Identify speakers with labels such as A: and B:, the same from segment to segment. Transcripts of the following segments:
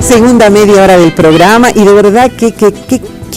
A: Segunda media hora del programa y de verdad qué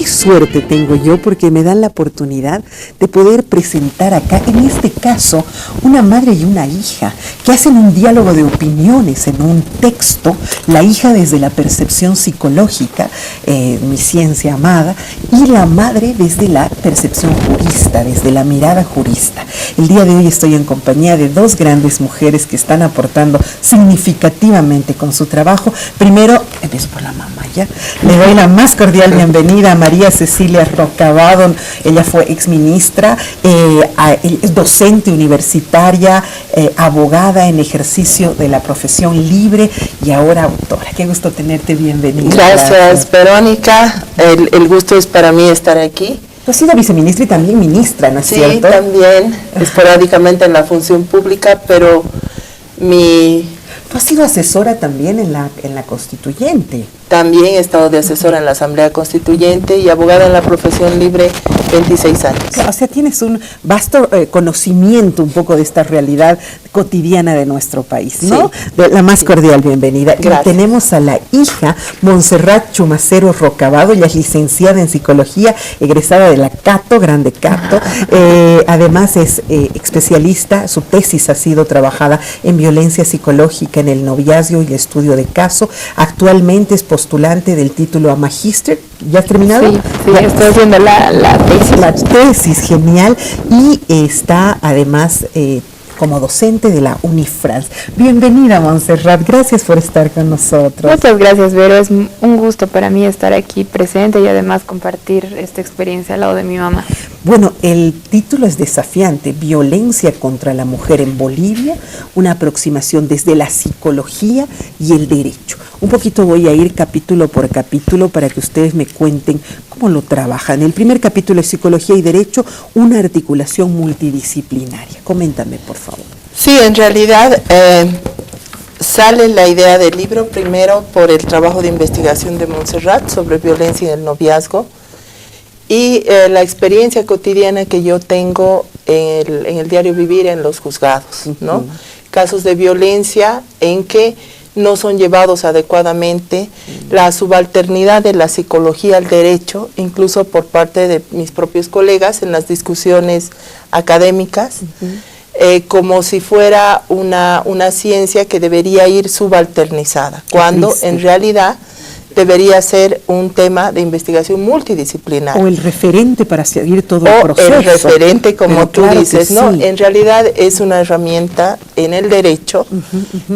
A: suerte tengo yo porque me dan la oportunidad de poder presentar acá, en este caso, una madre y una hija que hacen un diálogo de opiniones en un texto, la hija desde la percepción psicológica, mi ciencia amada, y la madre desde la percepción jurista, desde la mirada jurista. El día de hoy estoy en compañía de dos grandes mujeres que están aportando significativamente con su trabajo. Primero, empiezo por la mamá, ¿ya? Le doy la más cordial bienvenida a María Cecilia Rocabado. Ella fue exministra, es docente universitaria, abogada en ejercicio de la profesión libre y ahora autora. Qué gusto tenerte, bienvenida.
B: Gracias, Verónica. El gusto es para mí estar aquí.
A: Tú has sido viceministra y también ministra, ¿no es cierto?
B: Sí, también, esporádicamente en la función pública, pero
A: Tú has sido asesora también en la Constituyente.
B: También he estado de asesora en la Asamblea Constituyente y abogada en la profesión libre 26 años.
A: Claro, o sea, tienes un vasto conocimiento un poco de esta realidad cotidiana de nuestro país, ¿no? Sí. La más cordial bienvenida.
B: Gracias.
A: Y tenemos a la hija, Montserrat Chumacero Rocabado. Ella es licenciada en Psicología, egresada de la Cato, Grande Cato. Además es especialista, su tesis ha sido trabajada en violencia psicológica en el noviazgo y estudio de caso. Actualmente es postulante del título a magíster. ¿Ya has terminado?
C: Sí, estoy haciendo la tesis.
A: La tesis, genial. Y está además como docente de la Unifrance. Bienvenida, Montserrat, gracias por estar con nosotros.
C: Muchas gracias, Vero, es un gusto para mí estar aquí presente y además compartir esta experiencia al lado de mi mamá.
A: Bueno, el título es desafiante, Violencia contra la mujer en Bolivia, una aproximación desde la psicología y el derecho. Un poquito voy a ir capítulo por capítulo para que ustedes me cuenten cómo lo trabajan. El primer capítulo es Psicología y Derecho, una articulación multidisciplinaria. Coméntame, por favor.
B: Sí, en realidad sale la idea del libro primero por el trabajo de investigación de Montserrat sobre violencia en el noviazgo y la experiencia cotidiana que yo tengo en el diario vivir en los juzgados, ¿no? Casos de violencia en que no son llevados adecuadamente, la subalternidad de la psicología al derecho, incluso por parte de mis propios colegas en las discusiones académicas, como si fuera una ciencia que debería ir subalternizada, cuando en realidad debería ser un tema de investigación multidisciplinaria.
A: O el referente para seguir todo el proceso.
B: O el referente, como tú dices, ¿no?
A: Sí.
B: En realidad es una herramienta en el derecho,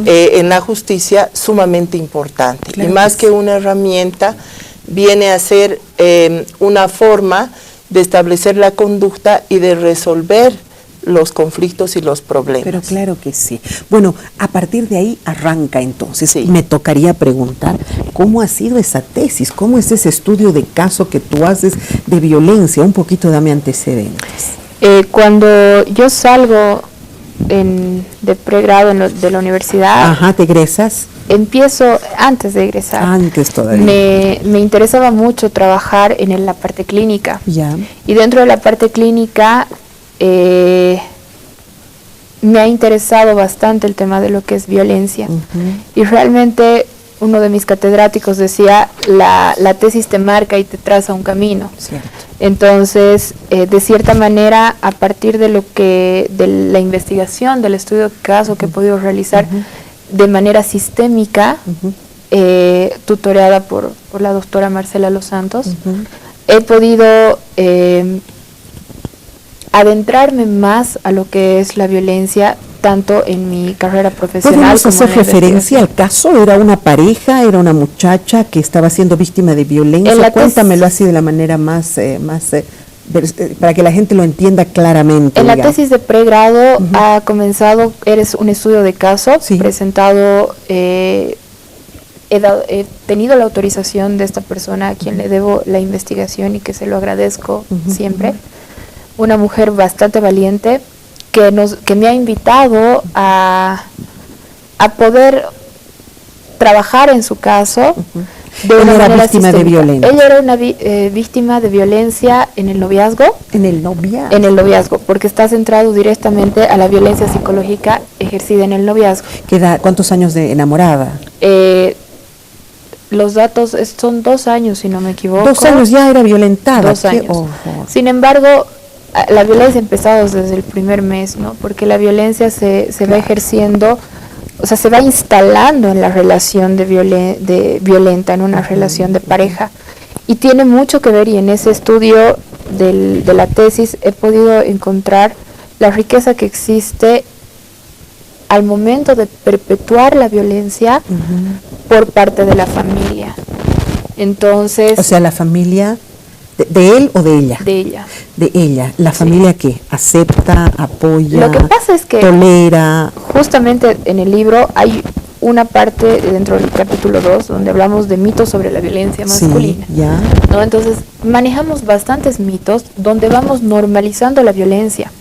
B: en la justicia, sumamente importante.
A: Claro
B: y más que una herramienta, viene a ser una forma de establecer la conducta y de resolver los conflictos y los problemas.
A: Pero claro que sí. Bueno, a partir de ahí arranca entonces.
B: Sí.
A: Me tocaría preguntar, ¿cómo ha sido esa tesis? ¿Cómo es ese estudio de caso que tú haces de violencia? Un poquito dame antecedentes.
C: Cuando yo salgo de pregrado de la universidad...
A: Ajá, ¿te egresas?
C: Empiezo antes de egresar.
A: Antes todavía.
C: Me interesaba mucho trabajar en la parte clínica.
A: Ya.
C: Y dentro de la parte clínica... me ha interesado bastante el tema de lo que es violencia y realmente uno de mis catedráticos decía la tesis te marca y te traza un camino.
A: Cierto.
C: Entonces de cierta manera a partir de la investigación del estudio de caso que he podido realizar de manera sistémica tutoreada por la doctora Marcela Los Santos he podido adentrarme más a lo que es la violencia, tanto en mi carrera profesional
A: como en la referencia al caso? ¿Era una pareja, era una muchacha que estaba siendo víctima de violencia? Cuéntamelo así de la manera más para que la gente lo entienda claramente.
C: En la tesis de pregrado ha comenzado, eres un estudio de caso, presentado, he tenido la autorización de esta persona a quien le debo la investigación y que se lo agradezco siempre. Una mujer bastante valiente que me ha invitado a poder trabajar en su caso de una manera
A: víctima
C: sistémica.
A: de violencia.
C: Ella era una víctima de violencia en el noviazgo.
A: ¿En el noviazgo?
C: En el noviazgo, porque está centrado directamente a la violencia psicológica ejercida en el noviazgo.
A: ¿Cuántos años de enamorada?
C: los datos son 2 años, si no me equivoco.
A: 2 años ya era violentada.
C: 2 años. Sin embargo, la violencia ha empezado desde el primer mes, ¿no? Porque la violencia se va ejerciendo, o sea, se va instalando en la relación de violenta, en una relación de pareja. Y tiene mucho que ver, y en ese estudio de la tesis he podido encontrar la riqueza que existe al momento de perpetuar la violencia por parte de la familia. Entonces,
A: o sea, la familia de él o de ella.
C: De ella.
A: De ella. La familia que acepta, apoya,
C: lo que pasa es que
A: tolera.
C: Justamente en el libro hay una parte dentro del capítulo 2 donde hablamos de mitos sobre la violencia masculina.
A: Sí, ya.
C: ¿No? Entonces manejamos bastantes mitos donde vamos normalizando la violencia.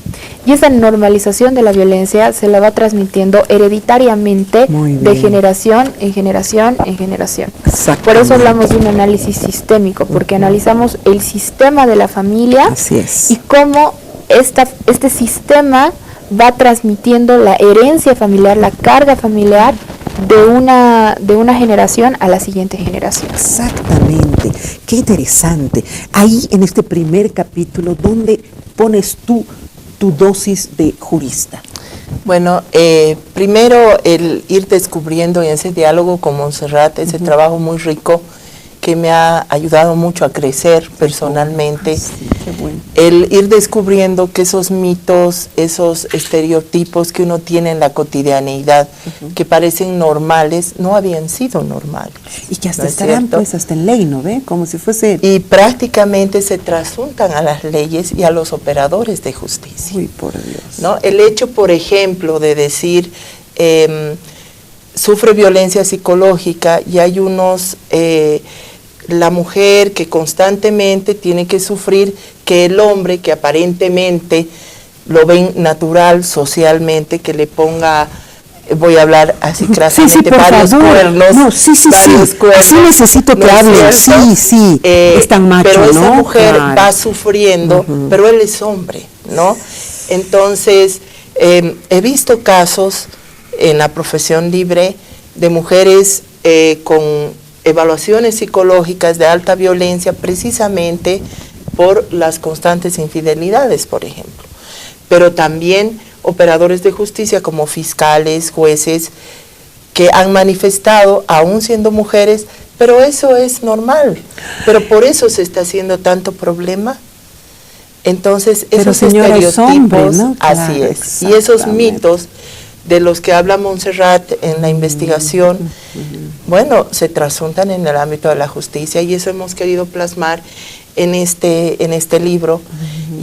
C: Y esa normalización de la violencia se la va transmitiendo hereditariamente de generación en generación en generación. Por eso hablamos de un análisis sistémico, porque analizamos el sistema de la familia.
A: Así es.
C: Y cómo este sistema va transmitiendo la herencia familiar, la carga familiar de una generación a la siguiente generación.
A: Exactamente. Qué interesante. Ahí en este primer capítulo, ¿dónde pones tú tu dosis de jurista?
B: Bueno, primero el ir descubriendo en ese diálogo con Montserrat, ese trabajo muy rico que me ha ayudado mucho a crecer personalmente.
A: Sí, qué bueno.
B: El ir descubriendo que esos mitos, esos estereotipos que uno tiene en la cotidianeidad, que parecen normales, no habían sido normales.
A: Y que hasta estarán pues hasta en ley, ¿no ve? Como si fuese...
B: Y prácticamente se trasuntan a las leyes y a los operadores de justicia.
A: Uy, por Dios.
B: ¿No? El hecho, por ejemplo, de decir... sufre violencia psicológica y hay unos... la mujer que constantemente tiene que sufrir que el hombre que aparentemente lo ven natural socialmente, que le ponga, voy a hablar así crasamente, varios cuernos.
A: No, varios cuernos. Así necesito que hablen, sí, es tan macho,
B: pero esa
A: ¿no?
B: mujer va sufriendo, pero él es hombre, ¿no? Entonces, he visto casos en la profesión libre de mujeres con evaluaciones psicológicas de alta violencia precisamente por las constantes infidelidades, por ejemplo. Pero también operadores de justicia como fiscales, jueces, que han manifestado, aún siendo mujeres, pero eso es normal, pero por eso se está haciendo tanto problema. Entonces, esos estereotipos,
A: hombre, ¿no?
B: así es, y esos mitos de los que habla Montserrat en la investigación, bueno, se trasuntan en el ámbito de la justicia y eso hemos querido plasmar en este libro.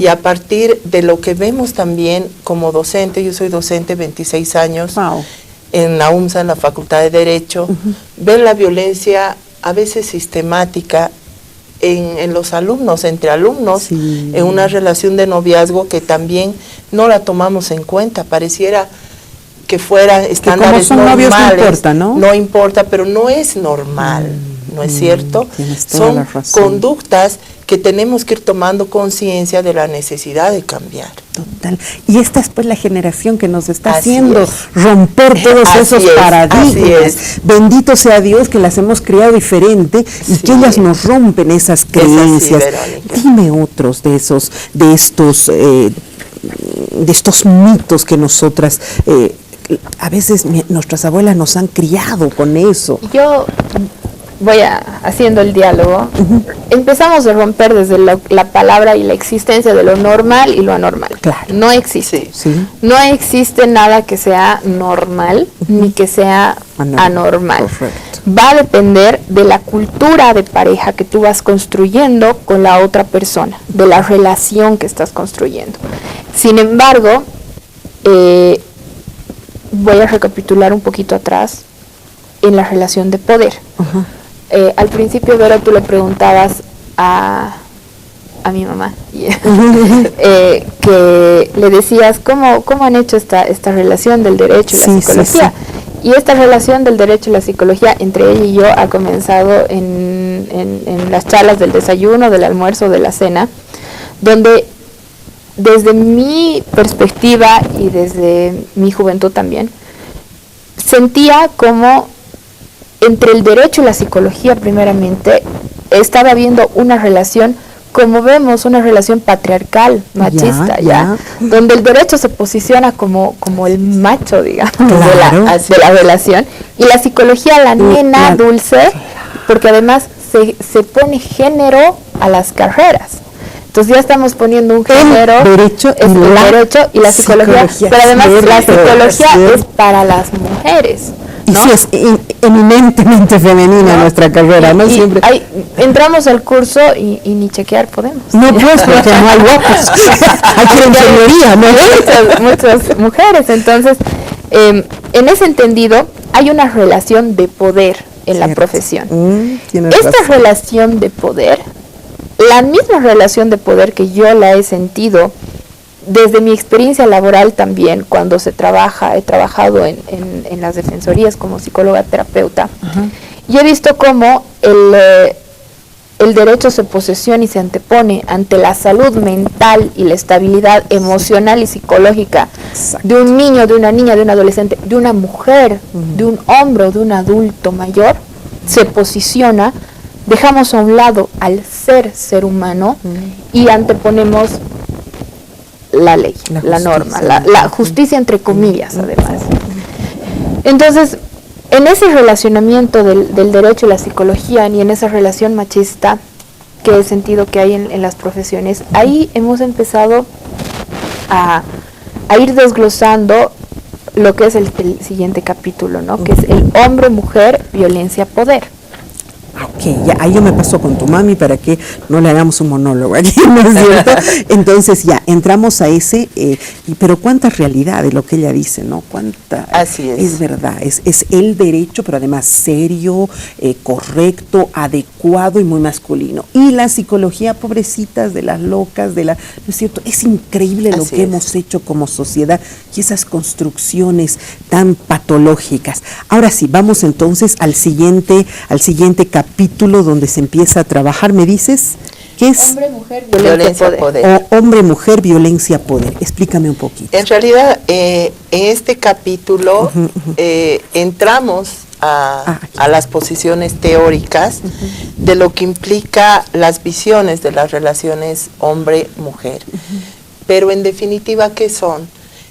B: Y a partir de lo que vemos también como docente, yo soy docente 26 años en la UMSA, en la Facultad de Derecho, ven la violencia a veces sistemática en los alumnos, entre alumnos, en una relación de noviazgo que también no la tomamos en cuenta, pareciera que fueran estándares normales,
A: no importa, ¿no?
B: No importa, pero no es normal, ¿no es cierto? Son conductas que tenemos que ir tomando conciencia de la necesidad de cambiar.
A: Total. Y esta es pues la generación que nos está haciendo romper todos esos paradigmas. Bendito sea Dios que las hemos criado diferente y que ellas nos rompen esas creencias. Dime otros de estos mitos que nosotras a veces nuestras abuelas nos han criado con eso.
C: Yo voy haciendo el diálogo. Empezamos a romper desde la palabra y la existencia de lo normal y lo anormal.
A: Claro.
C: No existe. No existe nada que sea normal ni que sea anormal.
A: Correcto.
C: Va a depender de la cultura de pareja que tú vas construyendo con la otra persona, de la relación que estás construyendo. Sin embargo, voy a recapitular un poquito atrás en la relación de poder. Al principio, Vera, tú le preguntabas a mi mamá que le decías cómo han hecho esta relación del derecho y la psicología. Y esta relación del derecho y la psicología entre ella y yo ha comenzado en las charlas del desayuno, del almuerzo, de la cena, donde desde mi perspectiva y desde mi juventud también, sentía como entre el derecho y la psicología, primeramente, estaba habiendo una relación, como vemos, una relación patriarcal, machista, donde el derecho se posiciona como el macho, digamos,
A: claro,
C: de la relación, y la psicología la nena dulce, porque además se pone género a las carreras. Entonces ya estamos poniendo un género, el derecho y la psicología, pero además la psicología es para las mujeres, ¿no?
A: Y sí, es eminentemente femenina, ¿no?, nuestra carrera, ¿no? Siempre.
C: Entramos al curso y ni chequear podemos.
A: No, pues, porque no hay guapos. Hay ingeniería, ¿no?
C: Muchas mujeres. Entonces, en ese entendido, hay una relación de poder en la profesión. Esta relación de poder, la misma relación de poder que yo la he sentido desde mi experiencia laboral también, cuando he trabajado en las defensorías como psicóloga terapeuta, y he visto cómo el derecho se posesiona y se antepone ante la salud mental y la estabilidad emocional y psicológica de un niño, de una niña, de un adolescente, de una mujer, de un hombre o de un adulto mayor, se posiciona. Dejamos a un lado al ser humano y anteponemos la ley, la norma, la justicia entre comillas, además. Entonces, en ese relacionamiento del derecho y la psicología, y en esa relación machista que he sentido que hay en las profesiones, ahí hemos empezado a ir desglosando lo que es el siguiente capítulo, ¿no? Que es el hombre, mujer, violencia, poder.
A: Ok, ya, ahí yo me paso con tu mami para que no le hagamos un monólogo aquí, ¿no es cierto? Entonces ya, entramos a ese, pero cuánta realidad de lo que ella dice, ¿no? Cuánta.
B: Así es.
A: Es verdad, es el derecho, pero además serio, correcto, adecuado y muy masculino. Y la psicología, pobrecitas, de las locas, ¿no es cierto? Es increíble lo que hemos hecho como sociedad y esas construcciones tan patológicas. Ahora sí, vamos entonces al siguiente capítulo donde se empieza a trabajar, ¿me dices? ¿Qué es?
C: Hombre, mujer, violencia, poder.
A: O hombre, mujer, violencia, poder. Explícame un poquito.
B: En realidad, en este capítulo entramos a las posiciones teóricas de lo que implica las visiones de las relaciones hombre-mujer. Pero en definitiva, ¿qué son?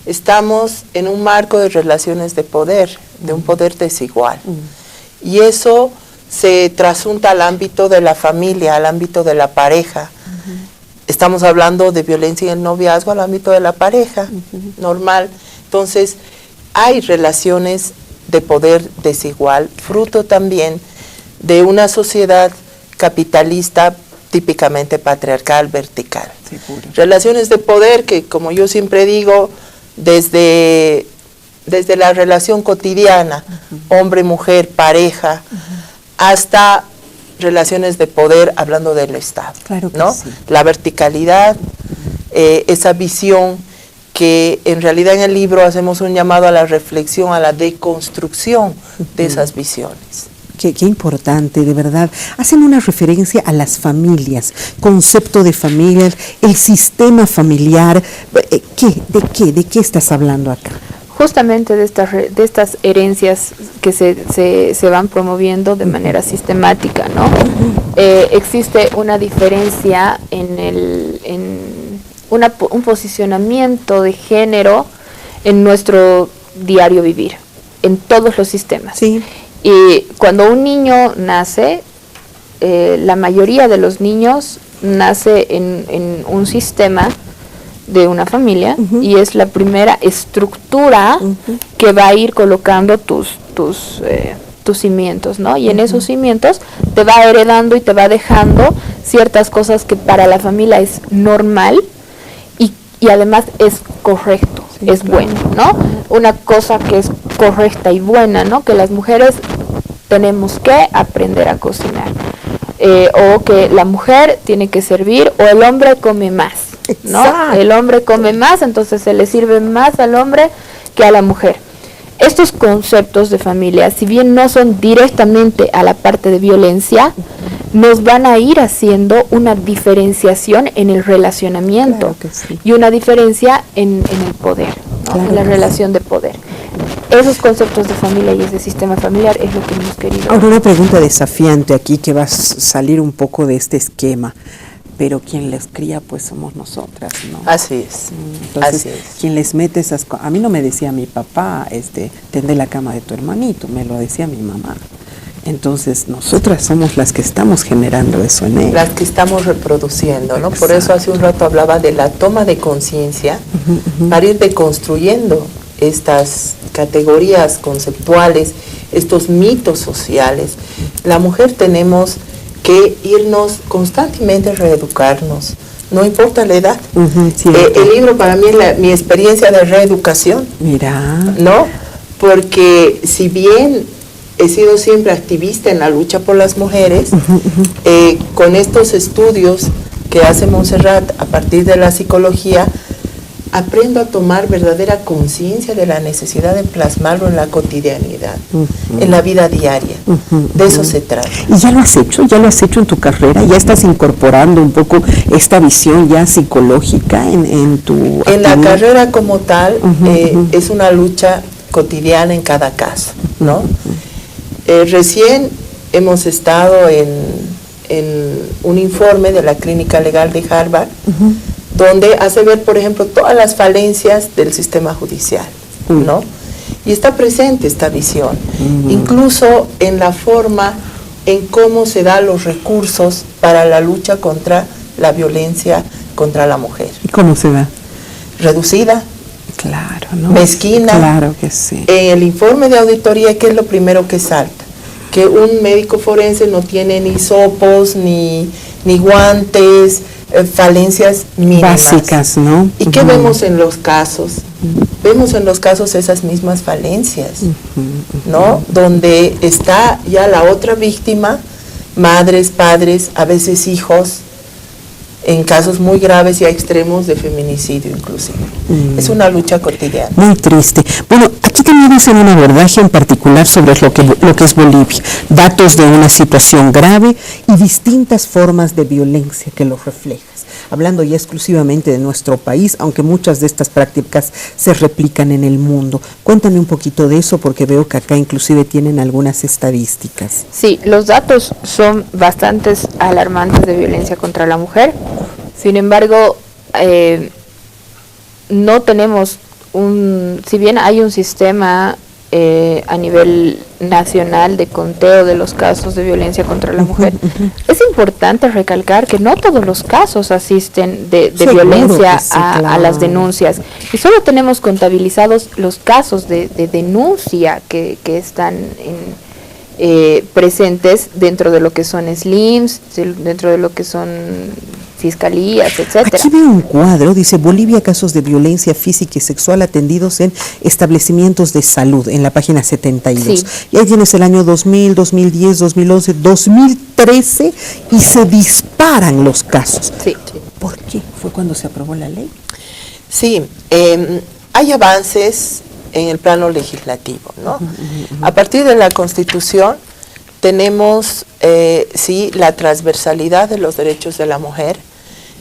B: Estamos en un marco de relaciones de poder, de un poder desigual. Y eso se trasunta al ámbito de la familia, al ámbito de la pareja. Estamos hablando de violencia en el noviazgo al ámbito de la pareja, normal. Entonces, hay relaciones de poder desigual, fruto también de una sociedad capitalista típicamente patriarcal, vertical. Relaciones de poder que, como yo siempre digo, desde la relación cotidiana, hombre, mujer, pareja, hasta relaciones de poder, hablando del Estado,
A: claro que
B: ¿no?
A: Sí.
B: La verticalidad, esa visión que en realidad en el libro hacemos un llamado a la reflexión, a la deconstrucción de esas visiones.
A: Qué importante, de verdad. Hacen una referencia a las familias, concepto de familias, el sistema familiar. ¿De qué estás hablando acá?
C: Justamente de estas herencias que se van promoviendo de manera sistemática, ¿no? Existe una diferencia un posicionamiento de género en nuestro diario vivir, en todos los sistemas.
A: Sí.
C: Y cuando un niño nace, la mayoría de los niños nace en un sistema de una familia, y es la primera estructura que va a ir colocando tus cimientos, ¿no? Y en esos cimientos te va heredando y te va dejando ciertas cosas que para la familia es normal y además es correcto, es bueno, ¿no? Una cosa que es correcta y buena, ¿no? Que las mujeres tenemos que aprender a cocinar, o que la mujer tiene que servir, o el hombre come más, ¿no? Exacto. El hombre come más, entonces se le sirve más al hombre que a la mujer. Estos conceptos de familia, si bien no son directamente a la parte de violencia, nos van a ir haciendo una diferenciación en el relacionamiento, claro que sí, y una diferencia en el poder, ¿no? Claro, en la relación de poder. esos conceptos de familia y ese sistema familiar es lo que hemos querido.
A: Ahora una pregunta desafiante aquí que va a salir un poco de este esquema. Pero quien les cría, pues somos nosotras, ¿no?
B: Así es.
A: Entonces,
B: así es.
A: quien les mete esas cosas. A mí no me decía mi papá, tende la cama de tu hermanito, me lo decía mi mamá. Entonces, nosotras somos las que estamos generando eso en él.
B: Las que estamos reproduciendo, ¿no?
A: Exacto.
B: Por eso hace un rato hablaba de la toma de conciencia para ir deconstruyendo estas categorías conceptuales, estos mitos sociales. La mujer tenemos que irnos constantemente reeducarnos, no importa la edad. El libro para mí es mi experiencia de reeducación.
A: Mira.
B: ¿No? Porque si bien he sido siempre activista en la lucha por las mujeres, con estos estudios que hace Montserrat a partir de la psicología, aprendo a tomar verdadera conciencia de la necesidad de plasmarlo en la cotidianidad, en la vida diaria. De eso se trata.
A: ¿Y ya lo has hecho en tu carrera? ¿Ya estás incorporando un poco esta visión ya psicológica en tu
B: En la carrera como tal, es una lucha cotidiana en cada caso, ¿no? Recién hemos estado en un informe de la Clínica Legal de Harvard, donde hace ver, por ejemplo, todas las falencias del sistema judicial, ¿no? Y está presente esta visión, incluso en la forma en cómo se dan los recursos para la lucha contra la violencia contra la mujer.
A: ¿Y cómo se da?
B: Reducida.
A: Claro, ¿no?
B: Mezquina.
A: Claro que sí.
B: En el informe de auditoría, ¿qué es lo primero que salta? Que un médico forense no tiene ni sopos, ni guantes, falencias mínimas.
A: Básicas, ¿no?
B: ¿Y qué vemos en los casos? Vemos en los casos esas mismas falencias, ¿no? Donde está ya la otra víctima, madres, padres, a veces hijos, en casos muy graves y a extremos de feminicidio inclusive. Es una lucha cotidiana.
A: Muy triste. Bueno, aquí también hacen un abordaje en particular sobre lo que es Bolivia, datos de una situación grave y distintas formas de violencia que los reflejas. Hablando ya exclusivamente de nuestro país, aunque muchas de estas prácticas se replican en el mundo. Cuéntame un poquito de eso, porque veo que acá inclusive tienen algunas estadísticas.
C: Sí, los datos son bastante alarmantes de violencia contra la mujer. Sin embargo, no tenemos si bien hay un sistema a nivel nacional de conteo de los casos de violencia contra la mujer, es importante recalcar que no todos los casos asisten de violencia sí, claro. a las denuncias, y solo tenemos contabilizados los casos de denuncia que están presentes dentro de lo que son SLIMs, dentro de lo que son fiscalías, etcétera.
A: Aquí veo un cuadro, dice Bolivia, casos de violencia física y sexual atendidos en establecimientos de salud, en la página 72. Sí. Y ahí tienes el año 2000, 2010, 2011, 2013 y se disparan los casos.
C: Sí.
A: ¿Por qué? ¿Fue cuando se aprobó la ley?
B: Sí, hay avances en el plano legislativo, ¿no? A partir de la Constitución tenemos, sí, la transversalidad de los derechos de la mujer.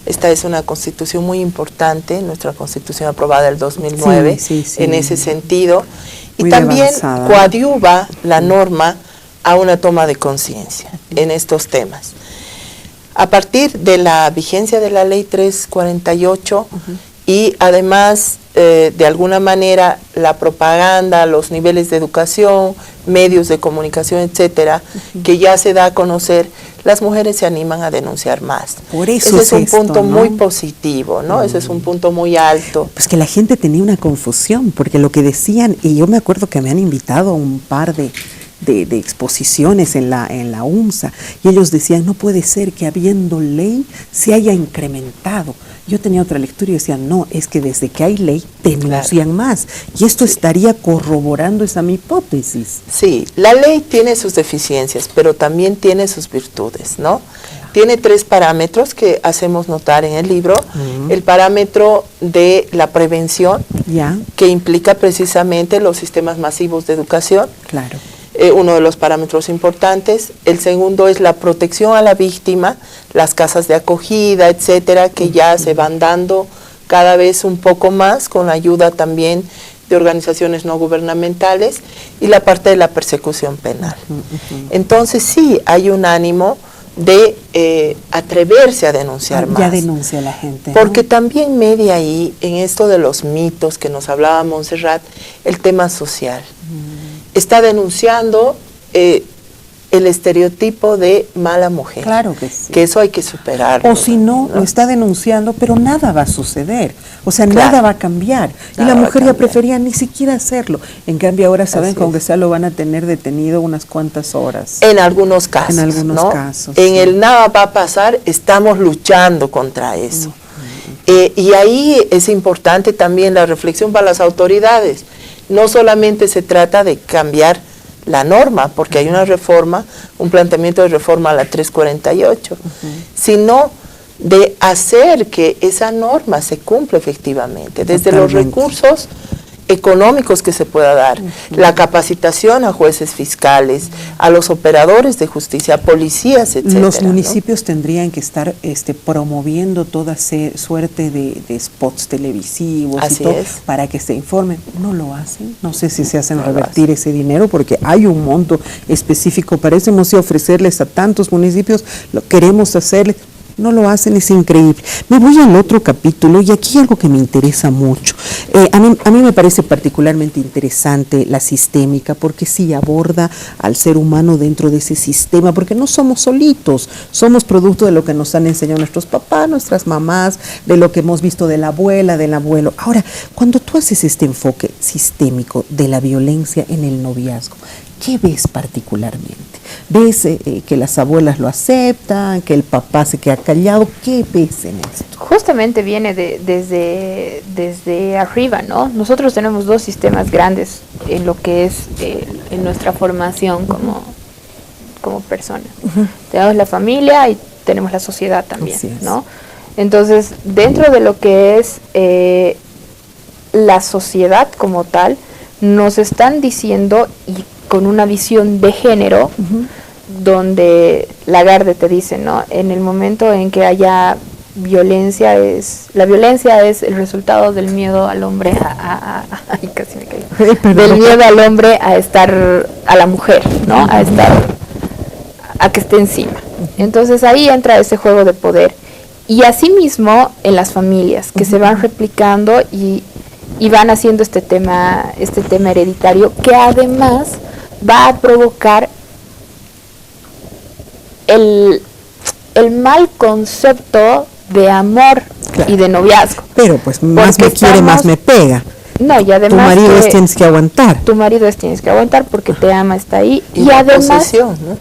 B: Esta es una constitución muy importante, nuestra constitución aprobada en el 2009, sí. En ese sentido. Muy y también avanzada. Coadyuva la norma a una toma de conciencia en estos temas. A partir de la vigencia de la ley 348 y además de alguna manera la propaganda, los niveles de educación, medios de comunicación, etcétera, que ya se da a conocer, las mujeres se animan a denunciar más.
A: Por eso
B: ese es un punto, ¿no? Muy positivo, ¿no? Ese es un punto muy alto.
A: Pues que la gente tenía una confusión, porque lo que decían, y yo me acuerdo que me han invitado a un par de exposiciones en la UMSA, y ellos decían, no puede ser que habiendo ley se haya incrementado. Yo tenía otra lectura y decía, no, es que desde que hay ley denuncian más, y esto estaría corroborando esa mi hipótesis.
B: Sí, la ley tiene sus deficiencias, pero también tiene sus virtudes, ¿no? Tiene 3 parámetros que hacemos notar en el libro. El parámetro de la prevención, que implica precisamente los sistemas masivos de educación.
A: Claro.
B: Uno de los parámetros importantes. El segundo es la protección a la víctima, las casas de acogida, etcétera, que ya se van dando cada vez un poco más con la ayuda también de organizaciones no gubernamentales y la parte de la persecución penal. Entonces sí, hay un ánimo de atreverse a denunciar más.
A: Ya denuncia la gente,
B: porque también media ahí, en esto de los mitos que nos hablaba Montserrat, el tema social. Está denunciando el estereotipo de mala mujer.
A: Claro que sí.
B: Que eso hay que superarlo.
A: O si no, lo está denunciando, pero nada va a suceder. O sea, nada va a cambiar. Y la mujer ya prefería ni siquiera hacerlo. En cambio, ahora saben que aunque sea lo van a tener detenido unas cuantas horas.
B: En algunos casos.
A: En algunos casos.
B: En el nada va a pasar, estamos luchando contra eso. Y ahí es importante también la reflexión para las autoridades. No solamente se trata de cambiar la norma, porque hay una reforma, un planteamiento de reforma a la 348, sino de hacer que esa norma se cumpla efectivamente, desde los recursos económicos que se pueda dar, la capacitación a jueces fiscales, a los operadores de justicia, a policías, etcétera.
A: Los municipios tendrían que estar promoviendo toda suerte de spots televisivos y todo para que se informen. No lo hacen. No sé si se hacen revertir ese dinero porque hay un monto específico para eso. Hemos ido a ofrecerles a tantos municipios, lo queremos hacerles. No lo hacen, es increíble. Me voy al otro capítulo y aquí algo que me interesa mucho. A mí me parece particularmente interesante la sistémica porque sí aborda al ser humano dentro de ese sistema, porque no somos solitos, somos producto de lo que nos han enseñado nuestros papás, nuestras mamás, de lo que hemos visto de la abuela, del abuelo. Ahora, cuando tú haces este enfoque sistémico de la violencia en el noviazgo, ¿qué ves particularmente? ¿Ves que las abuelas lo aceptan, que el papá se queda callado? ¿Qué ves en esto?
C: Justamente viene desde arriba, ¿no? Nosotros tenemos dos sistemas grandes en lo que es en nuestra formación como personas. Tenemos la familia y tenemos la sociedad también, ¿no? Entonces, dentro de lo que es la sociedad como tal, nos están diciendo y con una visión de género, donde Lagarde te dice, ¿no? En el momento en que haya violencia, la violencia es el resultado del miedo al hombre ay, casi me caí. Del miedo al hombre a estar, a la mujer, ¿no? A que esté encima. Entonces ahí entra ese juego de poder. Y asimismo en las familias, que se van replicando y van haciendo este tema hereditario, que además va a provocar el mal concepto de amor y de noviazgo.
A: Pero pues más me quiere, más me pega.
C: No, y además
A: tu marido tienes que aguantar.
C: Tu marido tienes que aguantar porque te ama, está ahí. Y además,
B: ¿no?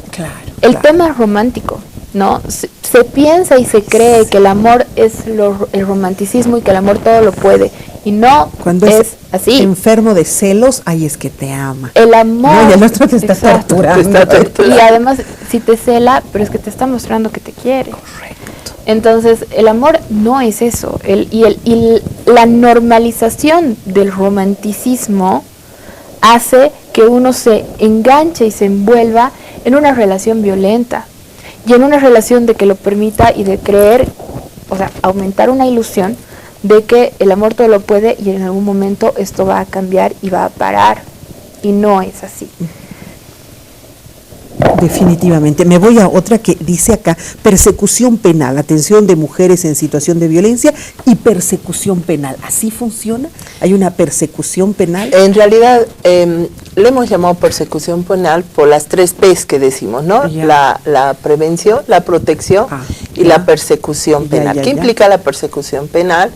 C: El tema romántico, ¿no? Se piensa y se cree que el amor es el romanticismo y que el amor todo lo puede. Y no, cuando es así.
A: Enfermo de celos, ahí es que te ama.
C: El amor.
A: No, y el otro te está torturando.
C: Y además, si te cela, pero es que te está mostrando que te quiere.
A: Correcto.
C: Entonces, el amor no es eso. La normalización del romanticismo hace que uno se enganche y se envuelva en una relación violenta. Y en una relación de que lo permita y de creer, o sea, aumentar una ilusión de que el amor todo lo puede y en algún momento esto va a cambiar y va a parar. Y no es así.
A: Definitivamente. Me voy a otra que dice acá, persecución penal, atención de mujeres en situación de violencia y persecución penal. ¿Así funciona? ¿Hay una persecución penal?
B: En realidad, le hemos llamado persecución penal por las 3 P's que decimos, ¿no? La prevención, la protección y la persecución penal. ¿Qué implica la persecución penal?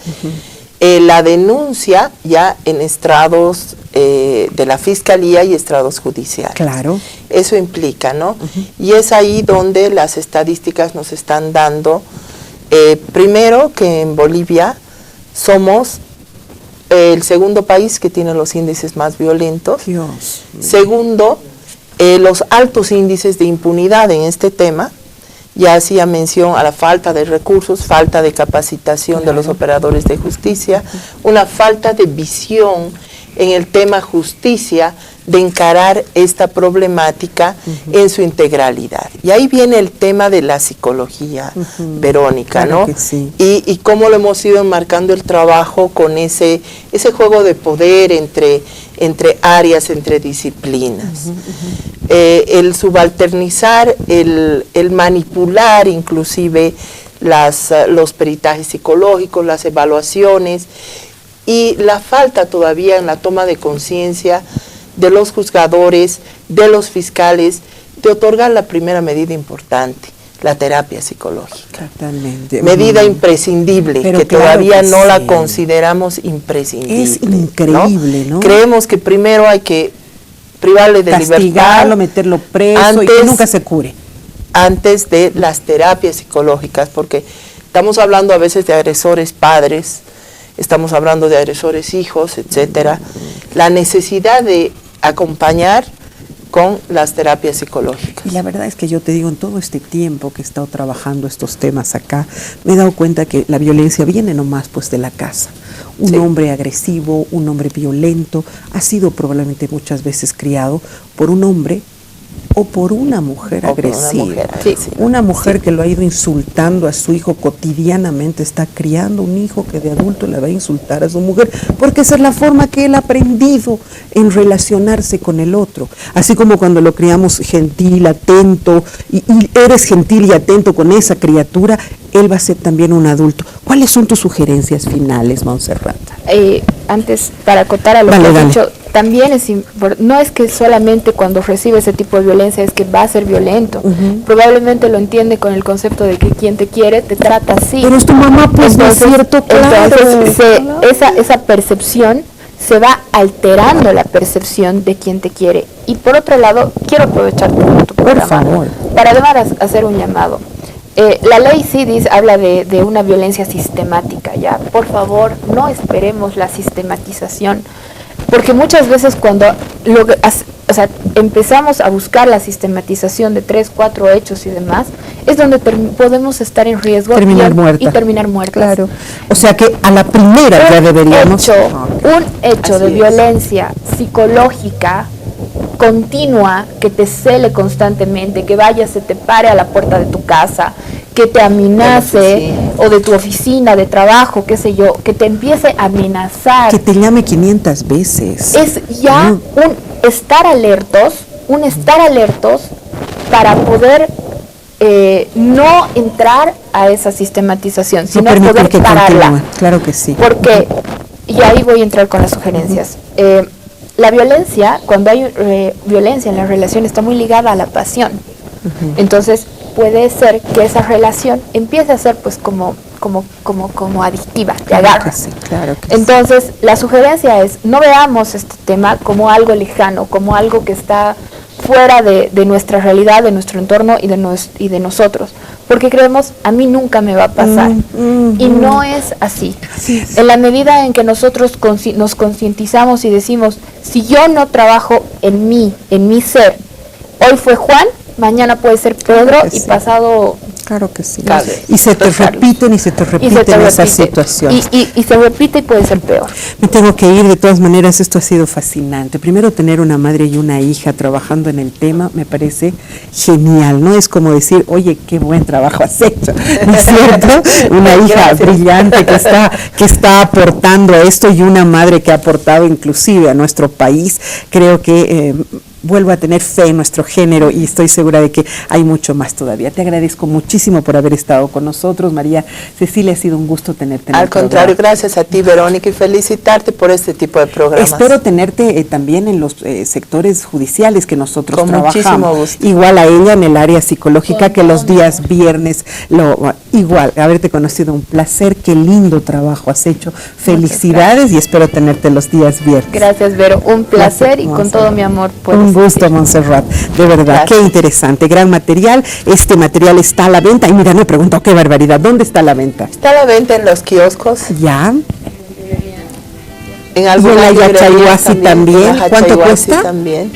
B: La denuncia ya en estrados de la Fiscalía y estrados judiciales.
A: Claro.
B: Eso implica, ¿no? Y es ahí donde las estadísticas nos están dando, primero, que en Bolivia somos el segundo país que tiene los índices más violentos.
A: Dios.
B: Segundo, los altos índices de impunidad en este tema. Ya hacía mención a la falta de recursos, falta de capacitación de los operadores de justicia, una falta de visión en el tema justicia de encarar esta problemática en su integralidad. Y ahí viene el tema de la psicología, Verónica,
A: claro,
B: ¿no?
A: que sí.
B: Y cómo lo hemos ido enmarcando el trabajo con ese juego de poder entre áreas, entre disciplinas. El subalternizar, el manipular inclusive los peritajes psicológicos, las evaluaciones, y la falta todavía en la toma de conciencia de los juzgadores, de los fiscales, de otorgar la primera medida importante, la terapia psicológica.
A: Totalmente.
B: Medida imprescindible, pero que claro todavía que no sí. La consideramos imprescindible.
A: Es increíble, ¿no?
B: Creemos que primero hay que privarle de
A: castigarlo,
B: libertad,
A: meterlo preso y que nunca se cure.
B: Antes de las terapias psicológicas, porque estamos hablando a veces de agresores padres, estamos hablando de agresores hijos, etcétera. La necesidad de acompañar con las terapias psicológicas.
A: Y la verdad es que yo te digo, en todo este tiempo que he estado trabajando estos temas acá, me he dado cuenta que la violencia viene nomás pues de la casa. Un hombre agresivo, un hombre violento, ha sido probablemente muchas veces criado por un hombre o por una mujer agresiva. Una mujer que lo ha ido insultando a su hijo cotidianamente, está criando un hijo que de adulto le va a insultar a su mujer, porque esa es la forma que él ha aprendido en relacionarse con el otro. Así como cuando lo criamos gentil, atento, y eres gentil y atento con esa criatura, él va a ser también un adulto. ¿Cuáles son tus sugerencias finales, Montserrat?
C: Antes, para acotar a lo que has dicho, también no es que solamente cuando recibe ese tipo de violencia es que va a ser violento. Probablemente lo entiende con el concepto de que quien te quiere te trata así.
A: Pero es tu mamá, pues, no es cierto, claro.
C: Entonces, esa percepción se va alterando, la percepción de quien te quiere. Y por otro lado, quiero aprovechar tu programa para además hacer un llamado. La ley CIDIS habla de una violencia sistemática, ya. Por favor, no esperemos la sistematización, porque muchas veces cuando empezamos a buscar la sistematización de 3, 4 hechos y demás, es donde podemos estar en riesgo y terminar muertas.
A: Claro. O sea que a la primera ya deberíamos...
C: Un hecho de violencia psicológica continua, que te cele constantemente, que vaya, se te pare a la puerta de tu casa, que te amenace, o de tu oficina, de trabajo, qué sé yo, que te empiece a amenazar.
A: Que te llame 500 veces.
C: Es ya un estar alertos para poder no entrar a esa sistematización, sino poder pararla.
A: Claro que sí.
C: Porque, y ahí voy a entrar con las sugerencias. La violencia, cuando hay violencia en la relación, está muy ligada a la pasión. Entonces, puede ser que esa relación empiece a ser pues como adictiva, te agarra.
A: Claro que
C: Entonces, la sugerencia es, no veamos este tema como algo lejano, como algo que está fuera de nuestra realidad, de nuestro entorno y de nosotros, porque creemos, a mí nunca me va a pasar, y no es así. En la medida en que nosotros nos concientizamos y decimos, si yo no trabajo en mi ser, hoy fue Juan, mañana puede ser Pedro, y pasado...
A: Claro que sí. Y se te repiten esas situaciones.
C: Y se repite y puede ser peor.
A: Me tengo que ir, de todas maneras, esto ha sido fascinante. Primero, tener una madre y una hija trabajando en el tema me parece genial, ¿no? Es como decir, oye, qué buen trabajo has hecho, ¿no es cierto? Una hija brillante que está aportando a esto, y una madre que ha aportado inclusive a nuestro país. Creo que... vuelvo a tener fe en nuestro género, y estoy segura de que hay mucho más todavía. Te agradezco muchísimo por haber estado con nosotros, María Cecilia. Ha sido un gusto tenerte en el programa.
B: Al contrario, gracias a ti, Verónica, y felicitarte por este tipo de programas.
A: Espero tenerte también en los sectores judiciales que nosotros trabajamos.
B: Muchísimo gusto.
A: Igual a ella en el área psicológica, que los días viernes, igual, haberte conocido, un placer. Qué lindo trabajo has hecho. Felicidades, y espero tenerte los días viernes.
C: Gracias, Vero. Un placer, y con todo mi amor por
A: un gusto, Montserrat, de verdad. Gracias. Qué interesante, gran material. Este material está a la venta. Y mira, me pregunto, qué barbaridad, ¿dónde está a la venta?
B: Está a la venta en los kioscos.
A: Ya.
B: En alguna
A: Yachayhuasi también. ¿Cuánto cuesta?
B: También.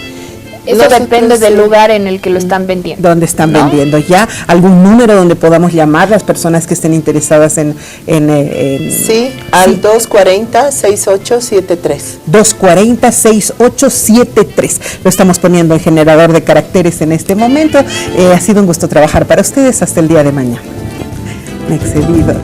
C: Eso depende del lugar en el que lo están vendiendo.
A: Donde están vendiendo ya. ¿Algún número donde podamos llamar las personas que estén interesadas en
B: sí, al 240-6873.
A: 240-6873. Lo estamos poniendo en generador de caracteres en este momento. Ha sido un gusto trabajar para ustedes. Hasta el día de mañana. Me he excedido.